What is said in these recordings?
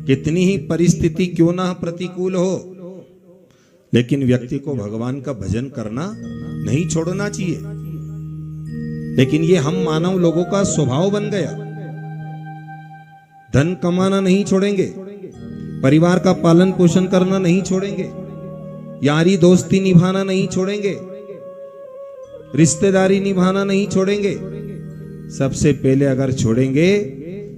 कितनी ही परिस्थिति क्यों ना प्रतिकूल हो, लेकिन व्यक्ति को भगवान का भजन करना नहीं छोड़ना चाहिए। लेकिन ये हम मानव लोगों का स्वभाव बन गया। धन कमाना नहीं छोड़ेंगे, परिवार का पालन पोषण करना नहीं छोड़ेंगे, यारी दोस्ती निभाना नहीं छोड़ेंगे, रिश्तेदारी निभाना नहीं छोड़ेंगे। सबसे पहले अगर छोड़ेंगे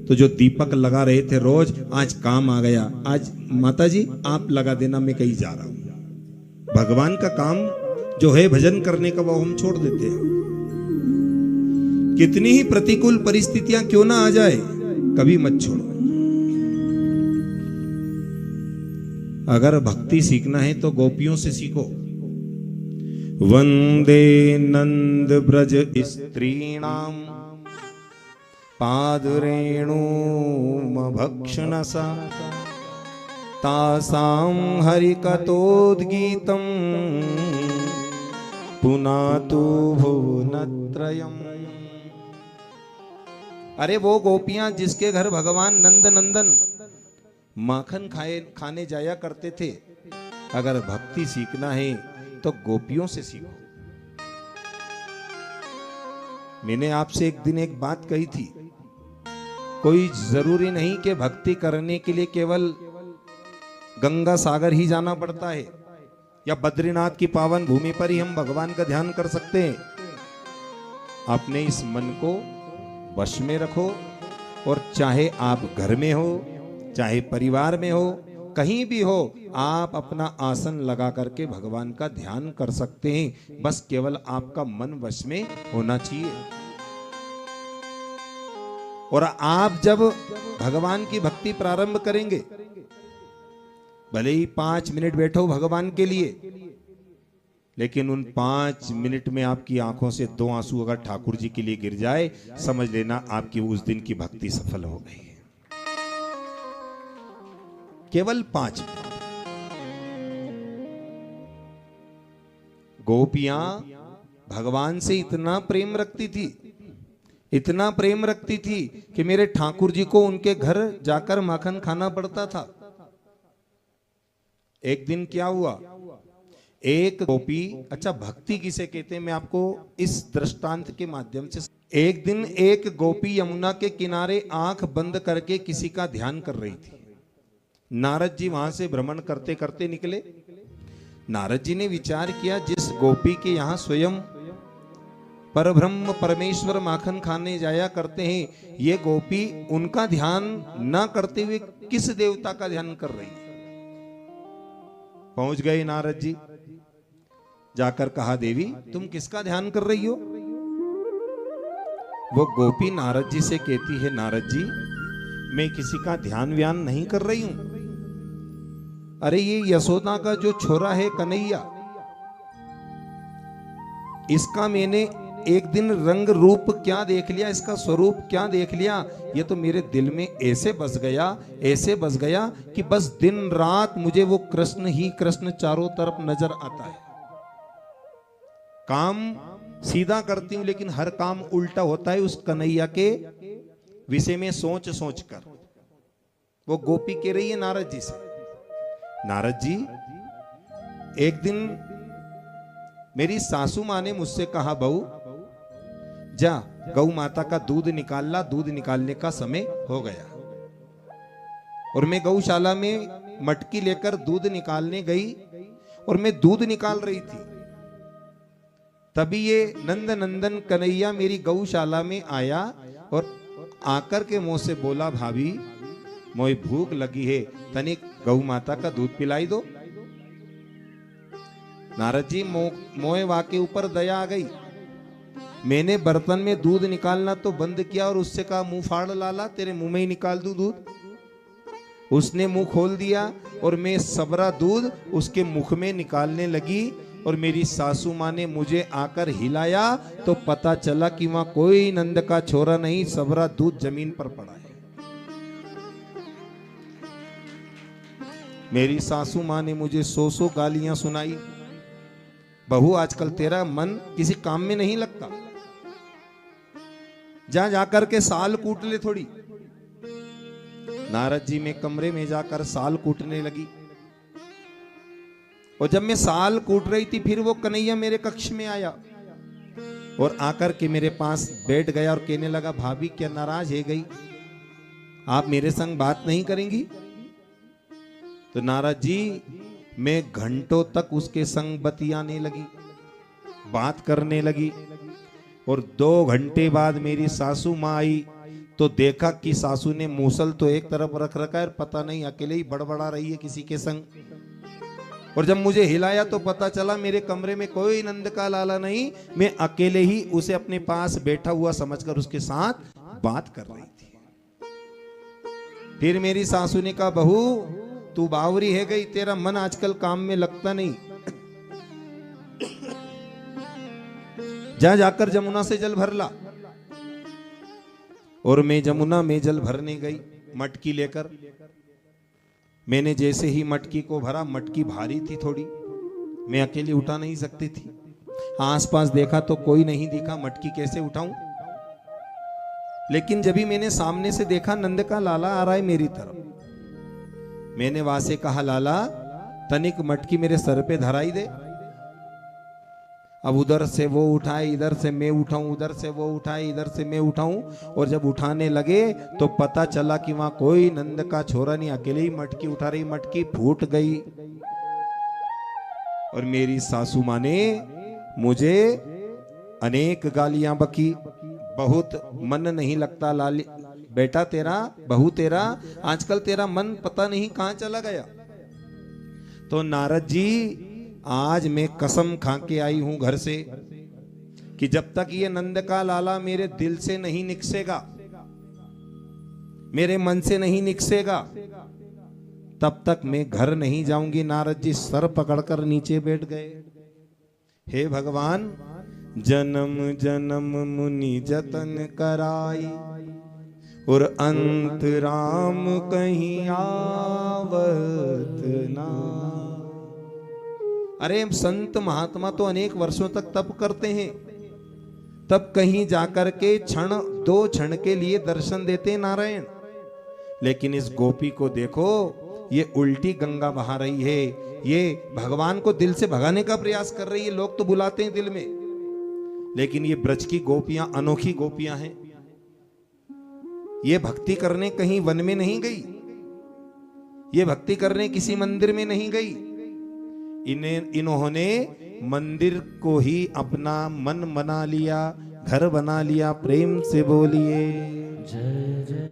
तो जो दीपक लगा रहे थे रोज, आज काम आ गया, आज माता जी आप लगा देना, मैं कहीं जा रहा हूं। भगवान का काम जो है भजन करने का, वो हम छोड़ देते हैं। कितनी ही प्रतिकूल परिस्थितियां क्यों ना आ जाए, कभी मत छोड़ो। अगर भक्ति सीखना है तो गोपियों से सीखो। वंदे नंद ब्रज स्त्रीणाम पादरेणुमभक्षणसा तासां हरिकथोद्गीतं पुनातु भुवनत्रयम्। अरे वो गोपियां जिसके घर भगवान नंद नंदन माखन खाने जाया करते थे, अगर भक्ति सीखना है तो गोपियों से सीखो। मैंने आपसे एक दिन एक बात कही थी, कोई जरूरी नहीं कि भक्ति करने के लिए केवल गंगा सागर ही जाना पड़ता है, या बद्रीनाथ की पावन भूमि पर ही हम भगवान का ध्यान कर सकते हैं। अपने इस मन को वश में रखो, और चाहे आप घर में हो, चाहे परिवार में हो, कहीं भी हो, आप अपना आसन लगा करके भगवान का ध्यान कर सकते हैं। बस केवल आपका मन वश में होना चाहिए। और आप जब भगवान की भक्ति प्रारंभ करेंगे, भले ही 5 मिनट बैठो भगवान के लिए, लेकिन उन 5 मिनट में आपकी आंखों से 2 आंसू अगर ठाकुर जी के लिए गिर जाए, समझ लेना आपकी उस दिन की भक्ति सफल हो गई है। केवल 5 मिनट। गोपियां भगवान से इतना प्रेम रखती थी, इतना प्रेम रखती थी कि मेरे ठाकुर जी को उनके घर जाकर माखन खाना पड़ता था। एक दिन क्या हुआ, एक गोपी, अच्छा भक्ति किसे कहते हैं मैं आपको इस दृष्टांत के माध्यम से, एक दिन एक गोपी यमुना के किनारे आंख बंद करके किसी का ध्यान कर रही थी। नारद जी वहां से भ्रमण करते करते निकले। नारद जी ने विचार किया, जिस गोपी के यहाँ स्वयं परब्रह्म परमेश्वर माखन खाने जाया करते हैं, ये गोपी उनका ध्यान ना करते हुए किस देवता का ध्यान कर रही है। पहुंच गए नारद जी, जाकर कहा, देवी तुम किसका ध्यान कर रही हो? वो गोपी नारद जी से कहती है, नारद जी मैं किसी का ध्यान व्यान नहीं कर रही हूं। अरे ये यशोदा का जो छोरा है कन्हैया, इसका मैंने एक दिन रंग रूप क्या देख लिया, इसका स्वरूप क्या देख लिया, ये तो मेरे दिल में ऐसे बस गया, ऐसे बस गया कि बस दिन रात मुझे वो कृष्ण ही कृष्ण चारों तरफ नजर आता है। काम सीधा करती हूं, लेकिन हर काम उल्टा होता है उस कन्हैया के विषय में सोच सोच कर। वो गोपी कह रही है नारद जी से, नारद जी एक दिन मेरी सासू माँ ने मुझसे कहा, बहू जा गौ माता का दूध निकाल ला, दूध निकालने का समय हो गया। और मैं गौशाला में मटकी लेकर दूध निकालने गई, और मैं दूध निकाल रही थी, तभी ये नंद नंदन कन्हैया मेरी गौशाला में आया और आकर के मुंह से बोला, भाभी मोए भूख लगी है, तनिक गौ माता का दूध पिलाई दो। नारद जी मोए वा के ऊपर दया आ गई। मैंने बर्तन में दूध निकालना तो बंद किया और उससे कहा, मुंह फाड़ लाला, तेरे मुंह में ही निकाल दूं दूध। उसने मुंह खोल दिया और मैं सबरा दूध उसके मुख में निकालने लगी, और मेरी सासू माँ ने मुझे आकर हिलाया तो पता चला कि वहां कोई नंद का छोरा नहीं, सबरा दूध जमीन पर पड़ा है। मेरी सासू माँ ने मुझे 100 गालियां सुनाई, बहू आजकल तेरा मन किसी काम में नहीं लगता, जा जाकर के साल कूट ले थोड़ी। नारद जी मैं कमरे में जाकर साल कूटने लगी, और जब मैं साल कूट रही थी फिर वो कन्हैया मेरे कक्ष में आया और आकर के मेरे पास बैठ गया और कहने लगा, भाभी क्या नाराज है गई, आप मेरे संग बात नहीं करेंगी? तो नारद जी मैं घंटों तक उसके संग बतियाने लगी, बात करने लगी, और 2 घंटे बाद मेरी सासू माँ आई तो देखा कि सासू ने मूसल तो एक तरफ रख रखा है, पता नहीं अकेले ही बड़बड़ा रही है किसी के संग। और जब मुझे हिलाया तो पता चला मेरे कमरे में कोई नंद का लाला नहीं, मैं अकेले ही उसे अपने पास बैठा हुआ समझकर उसके साथ बात कर रही थी। फिर मेरी सासू ने कहा, बहू तू बावरी है गई, तेरा मन आजकल काम में लगता नहीं, जा जाकर जमुना से जल भर ला। और मैं जमुना में जल भरने गई मटकी लेकर। मैंने जैसे ही मटकी को भरा, मटकी भारी थी थोड़ी, मैं अकेली उठा नहीं सकती थी। आसपास देखा तो कोई नहीं दिखा, मटकी कैसे उठाऊं। लेकिन जब भी मैंने सामने से देखा नंद का लाला आ रहा है मेरी तरफ, मैंने वहां से कहा, लाला तनिक मटकी मेरे सर पे धराई दे। अब उधर से वो उठाए, इधर से मैं उठाऊं, उधर से वो उठाए, इधर से मैं उठाऊं। और जब उठाने लगे तो पता चला कि वहां कोई नंद का छोरा नहीं, अकेले ही मटकी उठा रही, मटकी फूट गई। और मेरी सासू माँ ने मुझे अनेक गालियां बकी, बहुत मन नहीं लगता लाली बेटा तेरा, बहू तेरा, आजकल तेरा मन पता नहीं कहां चला गया। तो नारद जी आज मैं कसम खा के आई हूं घर से कि जब तक ये नंद का लाला मेरे दिल से नहीं निकसेगा, मेरे मन से नहीं निकसेगा, तब तक मैं घर नहीं जाऊंगी। नारद जी सर पकड़कर नीचे बैठ गए। हे भगवान, जन्म जन्म मुनि जतन कराई और अंत राम कहीं आवत ना। अरे संत महात्मा तो अनेक वर्षों तक तप करते हैं, तब कहीं जाकर के क्षण 2 क्षण के लिए दर्शन देते नारायण। लेकिन इस गोपी को देखो, ये उल्टी गंगा बहा रही है, ये भगवान को दिल से भगाने का प्रयास कर रही है। लोग तो बुलाते हैं दिल में, लेकिन ये ब्रज की गोपियां अनोखी गोपियां हैं। ये भक्ति करने कहीं वन में नहीं गई, ये भक्ति करने किसी मंदिर में नहीं गई, इन्होंने मंदिर को ही अपना मन बना लिया, घर बना लिया। प्रेम से बोलिए जय जय।